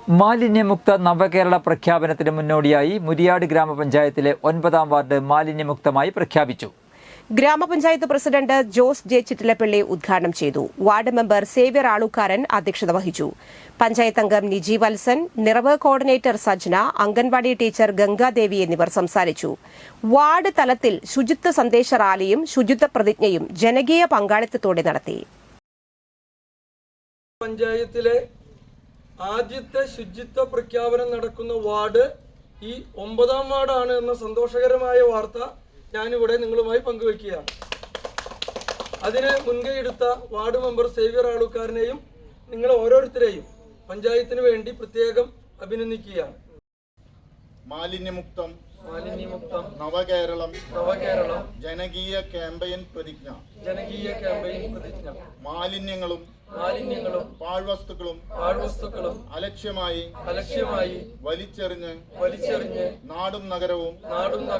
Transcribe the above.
മാലിന്യമുക്ത നവകേരള പ്രഖ്യാപനത്തിന് മുന്നോടിയായി മുരിയാട് ഗ്രാമപഞ്ചായത്തിലെ 9ാം വാർഡ് മാലിന്യമുക്തമായി പ്രഖ്യാപിച്ചു. ഗ്രാമപഞ്ചായത്ത് പ്രസിഡന്റ് ജോസ് ജെ ചിറ്റിലപ്പള്ളി ഉദ്ഘാടനം ചെയ്തു. വാർഡ് മെമ്പർ സേവ്യർ ആളുക്കാരൻ അധ്യക്ഷത വഹിച്ചു. പഞ്ചായത്ത് അംഗം നിജി വത്സൻ, നിറവ് കോർഡിനേറ്റർ സജ്ന, അംഗൻവാടി ടീച്ചർ ഗംഗാദേവി എന്നിവർ സംസാരിച്ചു. വാർഡ് തലത്തിൽ ശുചിത്വ സന്ദേശ റാലിയും ശുചിത്വ പ്രതിജ്ഞയും ജനകീയ പങ്കാളിത്തത്തോടെ നടത്തി. പഞ്ചായത്തിലെ ആദ്യത്തെ ശുചിത്വ പ്രഖ്യാപനം നടക്കുന്ന വാർഡ് ഈ 9ാം വാർഡാണ് എന്ന സന്തോഷകരമായ വാർത്ത ഞാനിവിടെ നിങ്ങളുമായി പങ്കുവയ്ക്കുകയാണ്. അതിന് മുൻകൈയെടുത്ത വാർഡ് മെമ്പർ സേവ്യർ ആളുക്കാരനെയും നിങ്ങൾ ഓരോരുത്തരെയും പഞ്ചായത്തിന് വേണ്ടി പ്രത്യേകം അഭിനന്ദിക്കുകയാണ്. മാലിന്യമുക്തം നവകേരളം ജനകീയ ക്യാമ്പയിൻ പ്രതിജ്ഞ. മാലിന്യങ്ങളും പാഴ്വസ്തുക്കളും അലക്ഷ്യമായി വലിച്ചെറിഞ്ഞ് നാടും നഗരവും